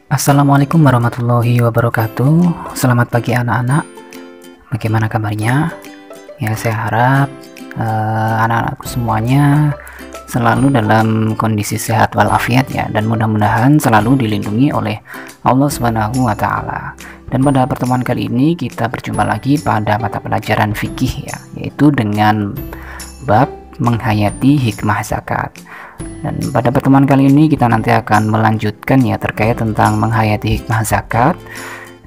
Assalamualaikum warahmatullahi wabarakatuh. Selamat pagi anak-anak. Bagaimana kabarnya? Ya, saya harap anak-anakku semuanya selalu dalam kondisi sehat walafiat ya, dan mudah-mudahan selalu dilindungi oleh Allah Subhanahu wa taala. Dan pada pertemuan kali ini kita berjumpa lagi pada mata pelajaran fikih ya, yaitu dengan bab menghayati hikmah zakat. Dan pada pertemuan kali ini kita nanti akan melanjutkan ya terkait tentang menghayati hikmah zakat.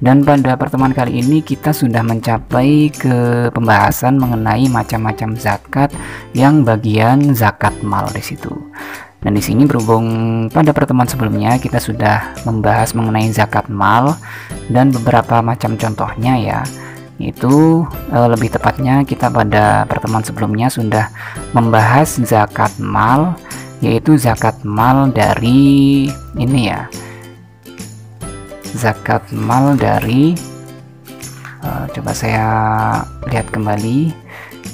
Dan pada pertemuan kali ini kita sudah mencapai ke pembahasan mengenai macam-macam zakat yang bagian zakat mal di situ. Dan di sini berhubung pada pertemuan sebelumnya kita sudah membahas mengenai zakat mal dan beberapa macam contohnya ya. Itu lebih tepatnya kita pada pertemuan sebelumnya sudah membahas zakat mal, yaitu zakat mal dari ini ya, zakat mal dari coba saya lihat kembali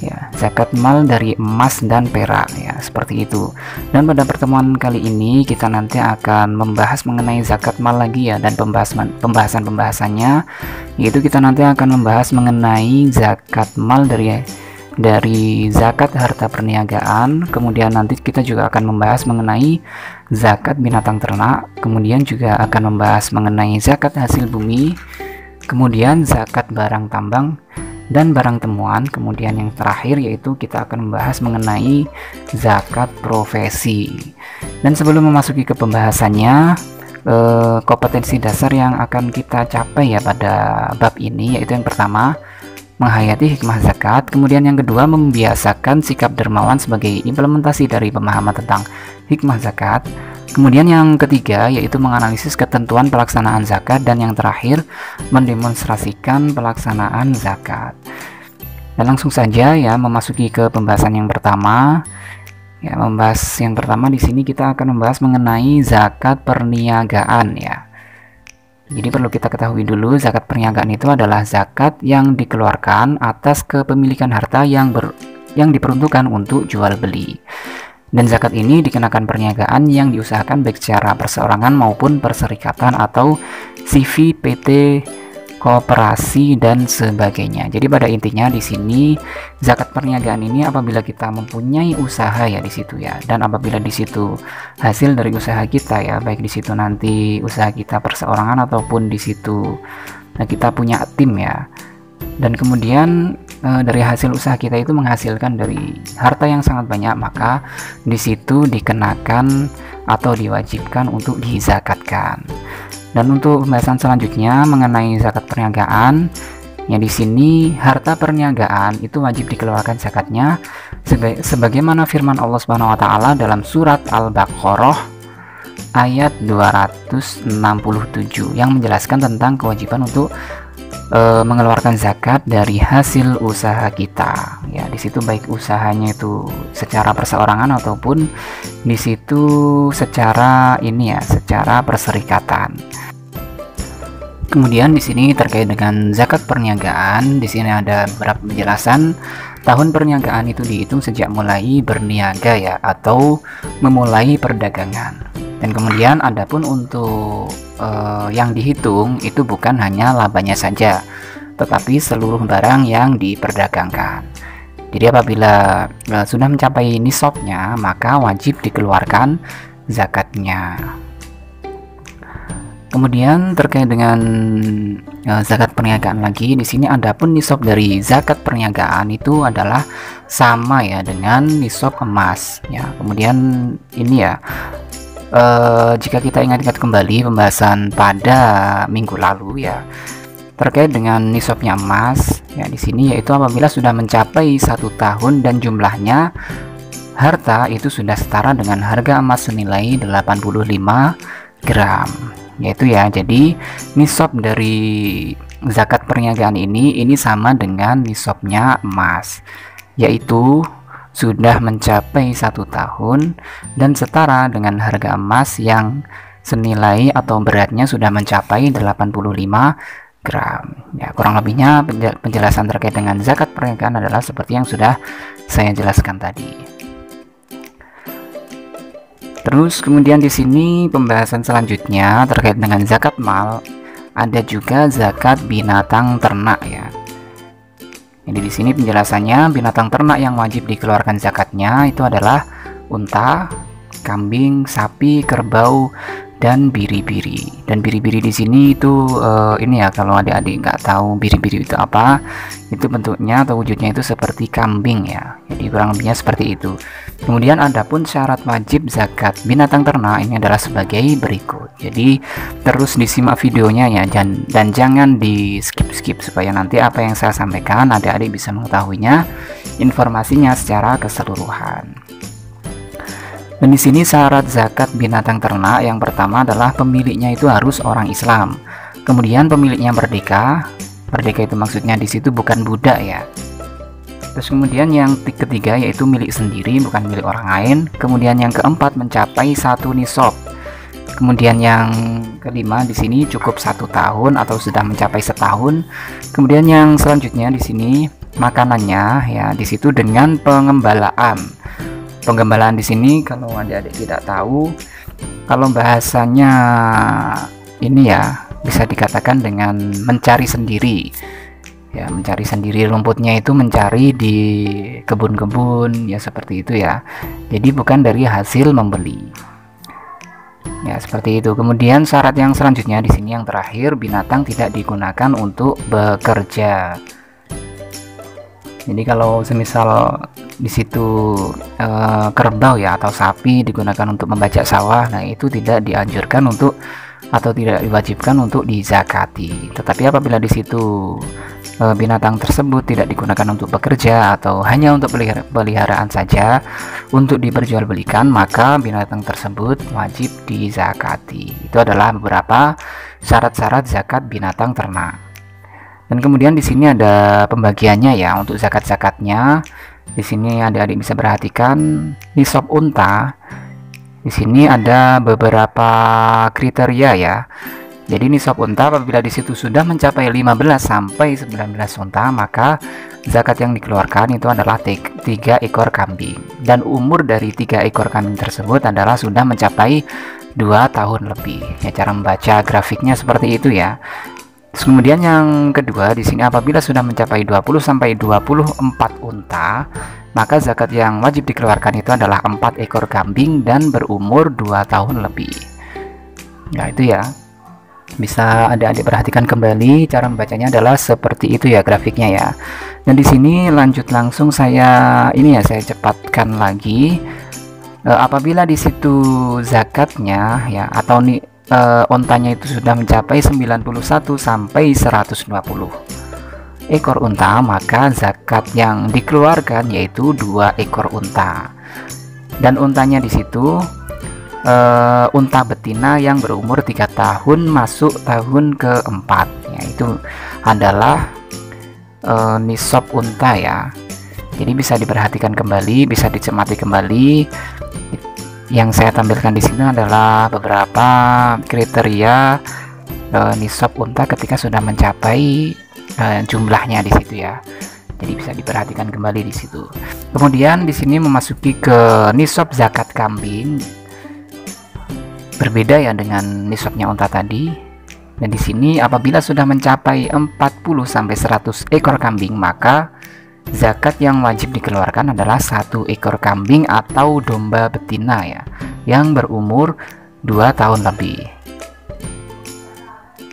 ya, zakat mal dari emas dan perak ya, seperti itu. Dan pada pertemuan kali ini kita nanti akan membahas mengenai zakat mal lagi ya, dan pembahasannya yaitu kita nanti akan membahas mengenai zakat mal dari zakat harta perniagaan. Kemudian nanti kita juga akan membahas mengenai zakat binatang ternak, kemudian juga akan membahas mengenai zakat hasil bumi, kemudian zakat barang tambang dan barang temuan, kemudian yang terakhir yaitu kita akan membahas mengenai zakat profesi. Dan sebelum memasuki ke pembahasannya, kompetensi dasar yang akan kita capai ya pada bab ini yaitu yang pertama, menghayati hikmah zakat, kemudian yang kedua, membiasakan sikap dermawan sebagai implementasi dari pemahaman tentang hikmah zakat, kemudian yang ketiga yaitu menganalisis ketentuan pelaksanaan zakat, dan yang terakhir mendemonstrasikan pelaksanaan zakat. Dan langsung saja ya memasuki ke pembahasan yang pertama. Ya, membahas yang pertama di sini kita akan membahas mengenai zakat perniagaan ya. Jadi perlu kita ketahui dulu, zakat perniagaan itu adalah zakat yang dikeluarkan atas kepemilikan harta yang diperuntukkan untuk jual beli. Dan zakat ini dikenakan perniagaan yang diusahakan baik secara perseorangan maupun perserikatan atau CV, PT, koperasi dan sebagainya. Jadi pada intinya di sini zakat perniagaan ini apabila kita mempunyai usaha ya di situ ya, dan apabila di situ hasil dari usaha kita ya, baik di situ nanti usaha kita perseorangan ataupun di situ kita punya tim ya, dan kemudian dari hasil usaha kita itu menghasilkan dari harta yang sangat banyak, maka di situ dikenakan atau diwajibkan untuk dizakatkan. Dan untuk pembahasan selanjutnya mengenai zakat perniagaan, ya di sini harta perniagaan itu wajib dikeluarkan zakatnya sebagaimana firman Allah Subhanahu wa taala dalam surat Al-Baqarah ayat 267 yang menjelaskan tentang kewajiban untuk mengeluarkan zakat dari hasil usaha kita. Ya, di situ baik usahanya itu secara perseorangan ataupun di situ secara ini ya, secara perserikatan. Kemudian di sini terkait dengan zakat perniagaan, di sini ada beberapa penjelasan. Tahun perniagaan itu dihitung sejak mulai berniaga ya, atau memulai perdagangan. Dan kemudian adapun untuk yang dihitung itu bukan hanya labanya saja, tetapi seluruh barang yang diperdagangkan. Jadi apabila sudah mencapai nisabnya, maka wajib dikeluarkan zakatnya. Kemudian terkait dengan zakat perniagaan lagi, di sini adapun nisab dari zakat perniagaan itu adalah sama ya dengan nisab emas ya. Kemudian ini ya, jika kita ingat-ingat kembali pembahasan pada minggu lalu ya terkait dengan nisabnya emas ya, di sini yaitu apabila sudah mencapai 1 tahun dan jumlahnya harta itu sudah setara dengan harga emas senilai 85 gram yaitu ya. Jadi nisab dari zakat perniagaan ini sama dengan nisabnya emas, yaitu sudah mencapai 1 tahun dan setara dengan harga emas yang senilai atau beratnya sudah mencapai 85 gram. Ya, kurang lebihnya penjelasan terkait dengan zakat perniagaan adalah seperti yang sudah saya jelaskan tadi. Terus kemudian di sini pembahasan selanjutnya terkait dengan zakat mal, ada juga zakat binatang ternak ya. Jadi di sini penjelasannya, binatang ternak yang wajib dikeluarkan zakatnya itu adalah unta, kambing, sapi, kerbau, dan biri-biri. Dan biri-biri di sini itu ini ya, kalau adik-adik nggak tahu biri-biri itu apa, itu bentuknya atau wujudnya itu seperti kambing ya. Jadi kurang lebihnya seperti itu. Kemudian adapun syarat wajib zakat binatang ternak ini adalah sebagai berikut. Jadi terus disimak videonya ya, dan jangan di skip supaya nanti apa yang saya sampaikan adik-adik bisa mengetahuinya, informasinya secara keseluruhan. Dan di sini syarat zakat binatang ternak yang pertama adalah pemiliknya itu harus orang Islam. Kemudian pemiliknya merdeka. Merdeka itu maksudnya di situ bukan budak ya. Terus kemudian yang ketiga yaitu milik sendiri, bukan milik orang lain. Kemudian yang keempat mencapai 1 nisab. Kemudian yang kelima di sini cukup 1 tahun atau sudah mencapai setahun. Kemudian yang selanjutnya di sini makanannya ya, di situ dengan pengembalaan. Penggembalaan di sini kalau adik-adik tidak tahu, kalau bahasanya ini ya bisa dikatakan dengan mencari sendiri. Ya, mencari sendiri rumputnya itu mencari di kebun-kebun ya, seperti itu ya. Jadi bukan dari hasil membeli. Ya, seperti itu. Kemudian syarat yang selanjutnya di sini yang terakhir, binatang tidak digunakan untuk bekerja. Jadi kalau semisal di situ kerbau ya atau sapi digunakan untuk membajak sawah, nah itu tidak dianjurkan untuk atau tidak diwajibkan untuk dizakati. Tetapi apabila di situ binatang tersebut tidak digunakan untuk bekerja atau hanya untuk peliharaan saja untuk diperjualbelikan, maka binatang tersebut wajib dizakati. Itu adalah beberapa syarat-syarat zakat binatang ternak. Dan kemudian di sini ada pembagiannya ya untuk zakat-zakatnya. Di sini adik-adik bisa perhatikan nisab unta. Di sini ada beberapa kriteria ya. Jadi nisab unta apabila di situ sudah mencapai 15 sampai 19 unta, maka zakat yang dikeluarkan itu adalah 3 ekor kambing. Dan umur dari 3 ekor kambing tersebut adalah sudah mencapai 2 tahun lebih. Ya, cara membaca grafiknya seperti itu ya. Kemudian yang kedua di sini apabila sudah mencapai 20 sampai 24 unta, maka zakat yang wajib dikeluarkan itu adalah 4 ekor kambing dan berumur 2 tahun lebih. Nah, itu ya. Bisa adik-adik perhatikan kembali, cara membacanya adalah seperti itu ya grafiknya ya. Dan di sini lanjut langsung saya cepatkan lagi. Apabila di situ zakatnya ya atau ontanya itu sudah mencapai 91 sampai 120 ekor unta, maka zakat yang dikeluarkan yaitu 2 ekor unta. Dan untanya di situ unta betina yang berumur 3 tahun masuk tahun keempat, yaitu adalah nisab unta ya. Jadi bisa diperhatikan kembali, bisa dicermati kembali. Yang saya tampilkan di sini adalah beberapa kriteria nisab unta ketika sudah mencapai jumlahnya di situ ya. Jadi bisa diperhatikan kembali di situ. Kemudian di sini memasuki ke nisab zakat kambing. Berbeda ya dengan nisabnya unta tadi. Dan di sini apabila sudah mencapai 40 sampai 100 ekor kambing, maka zakat yang wajib dikeluarkan adalah 1 ekor kambing atau domba betina ya, yang berumur 2 tahun lebih.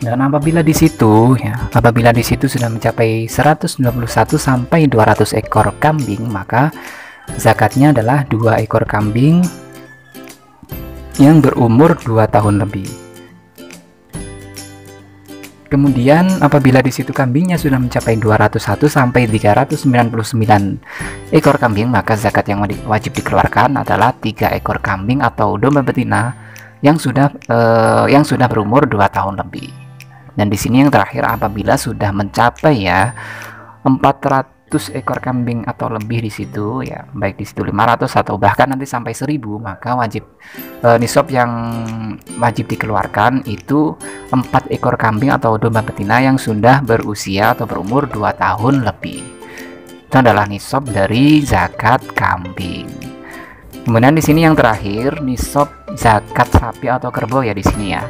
Dan apabila di situ sudah mencapai 191 sampai 200 ekor kambing, maka zakatnya adalah 2 ekor kambing yang berumur 2 tahun lebih. Kemudian apabila di situ kambingnya sudah mencapai 201 sampai 399 ekor kambing, maka zakat yang wajib dikeluarkan adalah 3 ekor kambing atau domba betina yang sudah berumur 2 tahun lebih. Dan di sini yang terakhir apabila sudah mencapai ya 400 ekor kambing atau lebih di situ ya, baik di situ 500 atau bahkan nanti sampai 1000, maka wajib nisab yang wajib dikeluarkan itu 4 ekor kambing atau domba betina yang sudah berusia atau berumur 2 tahun lebih. Itu adalah nisab dari zakat kambing. Kemudian di sini yang terakhir nisab zakat sapi atau kerbau ya di sini ya.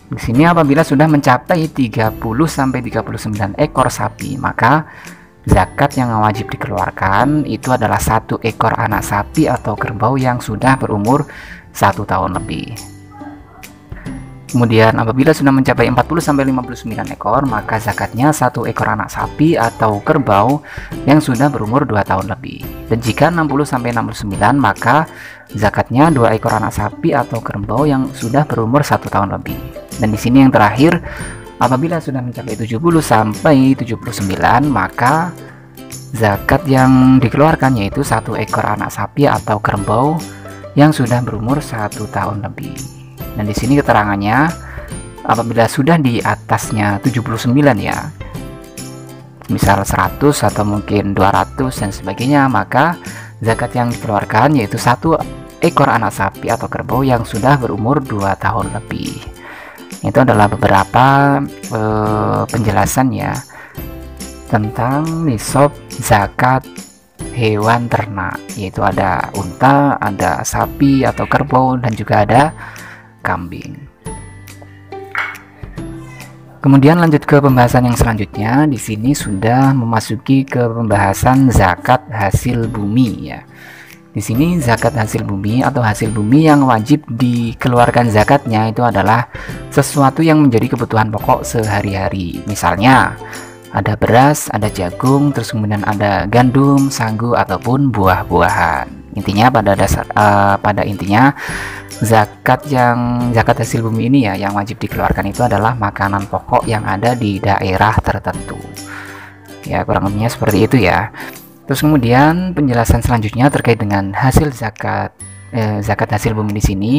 Di sini apabila sudah mencapai 30 sampai 39 ekor sapi, maka zakat yang wajib dikeluarkan itu adalah 1 ekor anak sapi atau kerbau yang sudah berumur 1 tahun lebih. Kemudian apabila sudah mencapai 40 sampai 59 ekor, maka zakatnya 1 ekor anak sapi atau kerbau yang sudah berumur 2 tahun lebih. Dan jika 60 sampai 69, maka zakatnya 2 ekor anak sapi atau kerbau yang sudah berumur 1 tahun lebih. Dan di sini yang terakhir, apabila sudah mencapai 70 sampai 79, maka zakat yang dikeluarkan yaitu 1 ekor anak sapi atau kerbau yang sudah berumur 1 tahun lebih. Dan di sini keterangannya apabila sudah di atasnya 79 ya, misal 100 atau mungkin 200 dan sebagainya, maka zakat yang dikeluarkan yaitu 1 ekor anak sapi atau kerbau yang sudah berumur 2 tahun lebih. Itu adalah beberapa penjelasan ya tentang nisab zakat hewan ternak, yaitu ada unta, ada sapi atau kerbau, dan juga ada kambing. Kemudian lanjut ke pembahasan yang selanjutnya. Di sini sudah memasuki ke pembahasan zakat hasil bumi ya. Di sini zakat hasil bumi atau hasil bumi yang wajib dikeluarkan zakatnya itu adalah sesuatu yang menjadi kebutuhan pokok sehari-hari. Misalnya ada beras, ada jagung, terus kemudian ada gandum, sagu ataupun buah-buahan. Intinya pada intinya zakat hasil bumi ini ya yang wajib dikeluarkan itu adalah makanan pokok yang ada di daerah tertentu. Ya, kurang lebihnya seperti itu ya. Terus kemudian penjelasan selanjutnya terkait dengan hasil zakat hasil bumi di sini.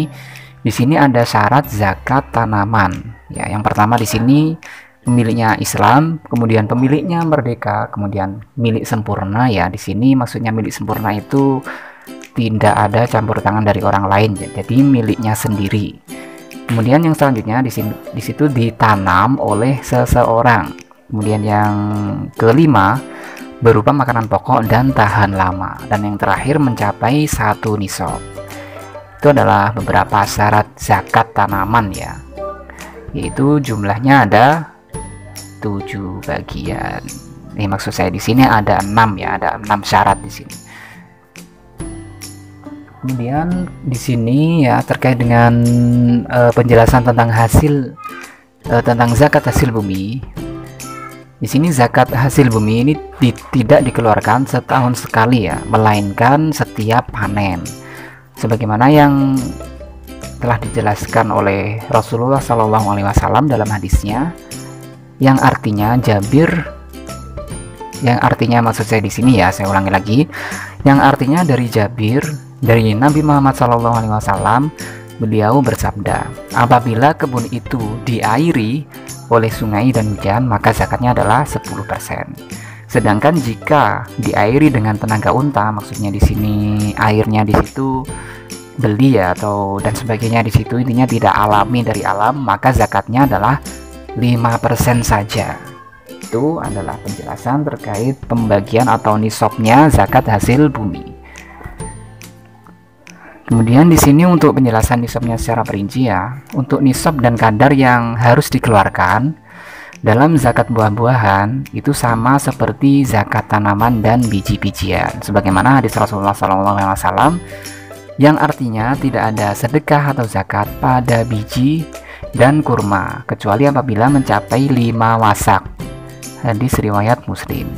Di sini ada syarat zakat tanaman. Ya, yang pertama di sini pemiliknya Islam, kemudian pemiliknya merdeka, kemudian milik sempurna ya. Di sini maksudnya milik sempurna itu tidak ada campur tangan dari orang lain, jadi miliknya sendiri. Kemudian yang selanjutnya di situ ditanam oleh seseorang. Kemudian yang kelima berupa makanan pokok dan tahan lama. Dan yang terakhir mencapai 1 nisab. Itu adalah beberapa syarat zakat tanaman ya, yaitu jumlahnya ada 7 bagian. Ini maksud saya di sini ada 6 ya, ada 6 syarat di sini. Kemudian di sini ya terkait dengan penjelasan tentang tentang zakat hasil bumi. Di sini zakat hasil bumi ini tidak dikeluarkan setahun sekali ya, melainkan setiap panen. Sebagaimana yang telah dijelaskan oleh Rasulullah SAW dalam hadisnya, yang artinya maksud saya di sini ya, saya ulangi lagi, yang artinya dari Jabir dari Nabi Muhammad SAW, beliau bersabda, apabila kebun itu diairi oleh sungai dan hujan, maka zakatnya adalah 10%. Sedangkan jika diairi dengan tenaga unta, maksudnya di sini airnya di situ beli ya atau dan sebagainya di situ, intinya tidak alami dari alam, maka zakatnya adalah 5% saja. Itu adalah penjelasan terkait pembagian atau nisabnya zakat hasil bumi. Kemudian di sini untuk penjelasan nisabnya secara perinci ya, untuk nisab dan kadar yang harus dikeluarkan dalam zakat buah-buahan itu sama seperti zakat tanaman dan biji-bijian. Sebagaimana hadis Rasulullah SAW yang artinya tidak ada sedekah atau zakat pada biji dan kurma kecuali apabila mencapai 5 wasak. Hadis riwayat Muslim.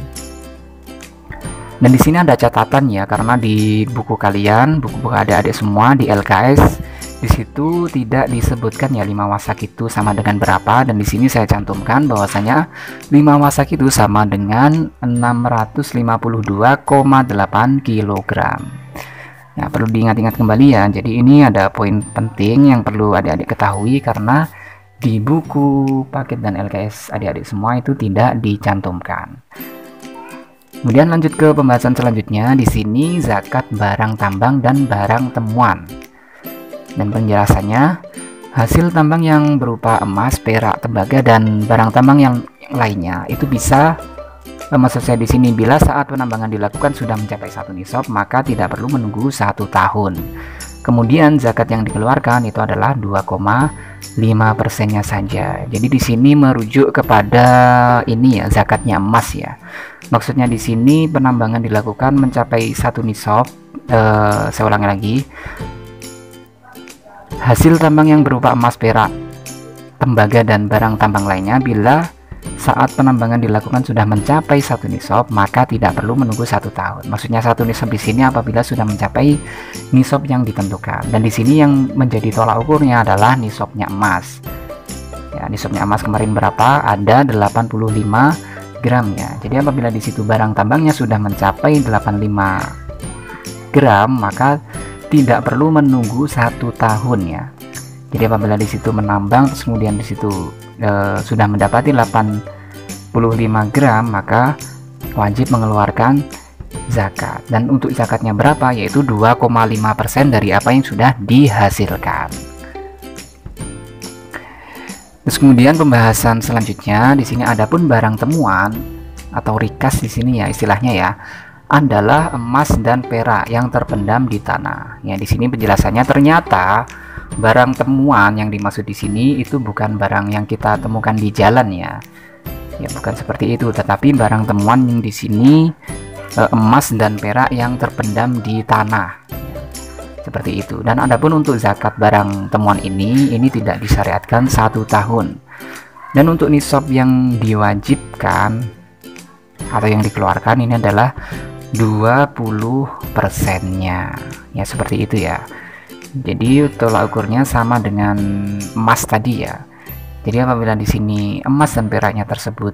Dan di sini ada catatan ya, karena di buku kalian, buku-buku adik-adik semua di LKS, di situ tidak disebutkan ya 5 wasak itu sama dengan berapa, dan di sini saya cantumkan bahwasanya 5 wasak itu sama dengan 652,8 kg. Nah, perlu diingat-ingat kembali ya. Jadi ini ada poin penting yang perlu adik-adik ketahui, karena di buku paket dan LKS adik-adik semua itu tidak dicantumkan. Kemudian lanjut ke pembahasan selanjutnya. Di sini zakat barang tambang dan barang temuan. Dan penjelasannya, hasil tambang yang berupa emas, perak, tembaga dan barang tambang yang lainnya itu bisa Maksud saya di sini, bila saat penambangan dilakukan sudah mencapai 1 nisab, maka tidak perlu menunggu 1 tahun. Kemudian zakat yang dikeluarkan itu adalah 2,5%-nya saja. Jadi di sini merujuk kepada ini ya, zakatnya emas ya. Maksudnya di sini penambangan dilakukan mencapai 1 nisab. Saya ulangi lagi. Hasil tambang yang berupa emas, perak, tembaga dan barang tambang lainnya, bila saat penambangan dilakukan sudah mencapai 1 nisab, maka tidak perlu menunggu 1 tahun. Maksudnya 1 nisab di sini apabila sudah mencapai nisab yang ditentukan. Dan di sini yang menjadi tolak ukurnya adalah nisabnya emas. Ya, nisabnya emas kemarin berapa? Ada 85 gram ya. Jadi apabila di situ barang tambangnya sudah mencapai 85 gram, maka tidak perlu menunggu 1 tahun ya. Jadi apabila di situ menambang terus kemudian di situ sudah mendapati 85 gram, maka wajib mengeluarkan zakat. Dan untuk zakatnya berapa? Yaitu 2,5% dari apa yang sudah dihasilkan. Terus kemudian pembahasan selanjutnya di sini adapun barang temuan atau rikas di sini ya istilahnya ya, adalah emas dan perak yang terpendam di tanah. Ya, di sini penjelasannya ternyata barang temuan yang dimaksud di sini itu bukan barang yang kita temukan di jalan ya. Ya, bukan seperti itu, tetapi barang temuan yang di sini emas dan perak yang terpendam di tanah. Seperti itu. Dan adapun untuk zakat barang temuan ini tidak disyariatkan 1 tahun. Dan untuk nisab yang diwajibkan atau yang dikeluarkan ini adalah 20%-nya. Ya, seperti itu ya. Jadi tolak ukurnya sama dengan emas tadi ya. Jadi apabila di sini emas dan peraknya tersebut,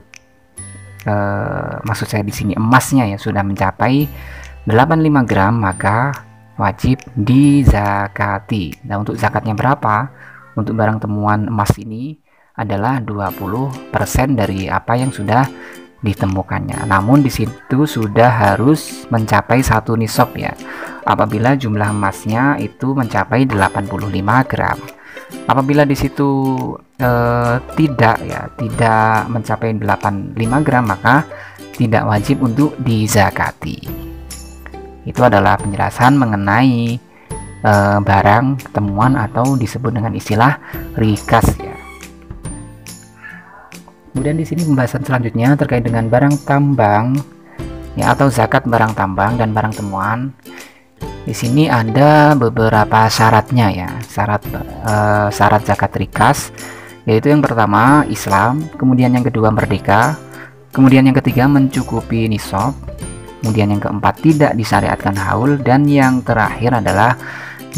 maksud saya di sini emasnya ya sudah mencapai 85 gram, maka wajib dizakati. Nah, untuk zakatnya berapa? Untuk barang temuan emas ini adalah 20% dari apa yang sudah ditemukannya. Namun di situ sudah harus mencapai 1 nisab ya. Apabila jumlah emasnya itu mencapai 85 gram. Apabila di situ tidak mencapai 85 gram, maka tidak wajib untuk dizakati. Itu adalah penjelasan mengenai barang temuan atau disebut dengan istilah rikas ya. Kemudian di sini pembahasan selanjutnya terkait dengan barang tambang ya, atau zakat barang tambang dan barang temuan. Di sini ada beberapa syaratnya ya, syarat zakat rikas, yaitu yang pertama Islam, kemudian yang kedua merdeka, kemudian yang ketiga mencukupi nisab, kemudian yang keempat tidak disyariatkan haul, dan yang terakhir adalah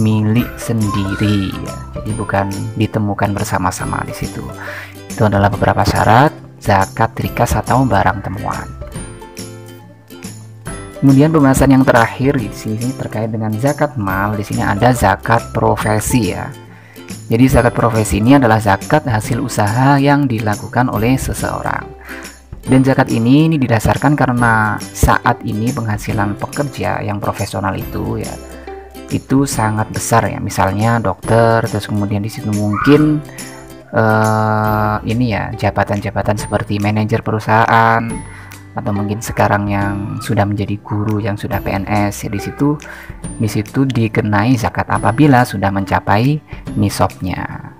milik sendiri ya. Jadi bukan ditemukan bersama-sama di situ. Itu adalah beberapa syarat zakat rikas atau barang temuan. Kemudian pembahasan yang terakhir di sini terkait dengan zakat mal. Di sini ada zakat profesi ya. Jadi zakat profesi ini adalah zakat hasil usaha yang dilakukan oleh seseorang. Dan zakat ini didasarkan karena saat ini penghasilan pekerja yang profesional itu ya, itu sangat besar ya. Misalnya dokter, terus kemudian di situ mungkin ini ya jabatan-jabatan seperti manajer perusahaan, atau mungkin sekarang yang sudah menjadi guru, yang sudah PNS ya, di situ dikenai zakat apabila sudah mencapai nisabnya.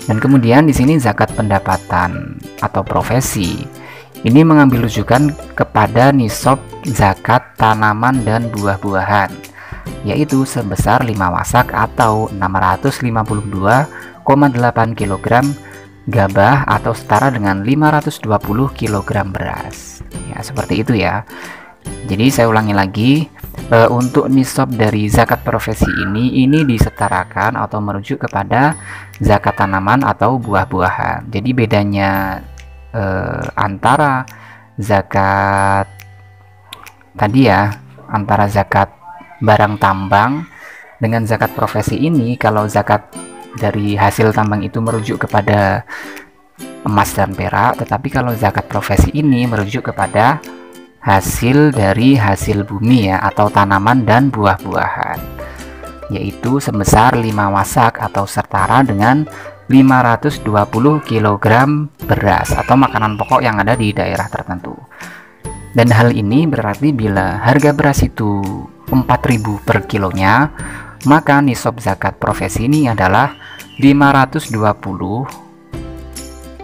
Dan kemudian di sini zakat pendapatan atau profesi ini mengambil rujukan kepada nisab zakat tanaman dan buah-buahan, yaitu sebesar 5 wasak atau 652,8 kg gabah atau setara dengan 520 kg beras. Ya, seperti itu ya. Jadi saya ulangi lagi, untuk nisab dari zakat profesi ini disetarakan atau merujuk kepada zakat tanaman atau buah-buahan. Jadi bedanya antara zakat tadi ya, antara zakat barang tambang dengan zakat profesi ini, kalau zakat dari hasil tambang itu merujuk kepada emas dan perak, tetapi kalau zakat profesi ini merujuk kepada hasil dari hasil bumi ya, atau tanaman dan buah-buahan, yaitu sebesar 5 wasak atau setara dengan 520 kg beras atau makanan pokok yang ada di daerah tertentu. Dan hal ini berarti bila harga beras itu 4.000 per kilonya, maka nisab zakat profesi ini adalah 520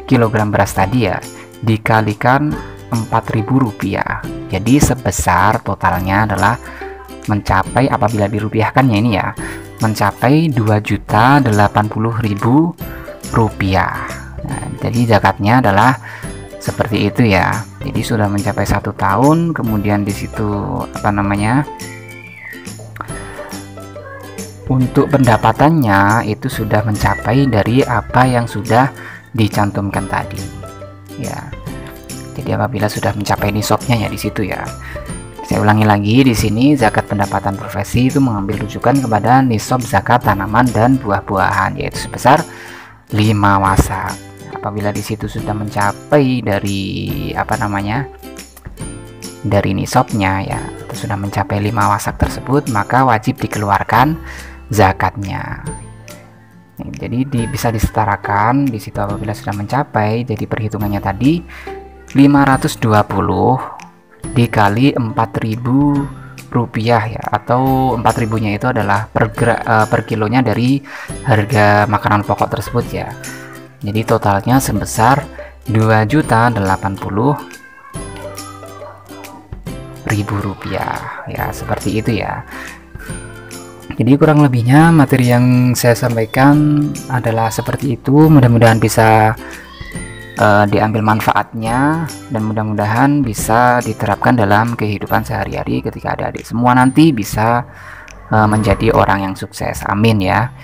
kg beras tadi ya, dikalikan 4.000 rupiah. Jadi sebesar totalnya adalah mencapai, apabila dirupiahkannya ini ya, mencapai 2.080.000 rupiah. Nah, jadi zakatnya adalah seperti itu ya. Jadi sudah mencapai 1 tahun, kemudian di situ untuk pendapatannya itu sudah mencapai dari apa yang sudah dicantumkan tadi ya. Jadi apabila sudah mencapai nisabnya ya di situ ya. Saya ulangi lagi, di sini zakat pendapatan profesi itu mengambil rujukan kepada nisab zakat tanaman dan buah-buahan, yaitu sebesar 5 wasak. Apabila di situ sudah mencapai dari dari nisabnya ya, itu sudah mencapai 5 wasak tersebut, maka wajib dikeluarkan zakatnya. Jadi bisa disetarakan di situ apabila sudah mencapai. Jadi perhitungannya tadi 520 dikali 4.000 rupiah ya, atau 4.000 nya itu adalah per kilonya dari harga makanan pokok tersebut ya. Jadi totalnya sebesar 2.080.000 rupiah ya, seperti itu ya. Jadi kurang lebihnya materi yang saya sampaikan adalah seperti itu. Mudah-mudahan bisa diambil manfaatnya, dan mudah-mudahan bisa diterapkan dalam kehidupan sehari-hari ketika adik-adik semua nanti bisa menjadi orang yang sukses. Amin ya.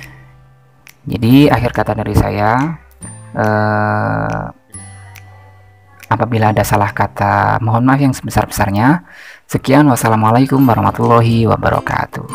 Jadi akhir kata dari saya, apabila ada salah kata mohon maaf yang sebesar-besarnya. Sekian, wassalamualaikum warahmatullahi wabarakatuh.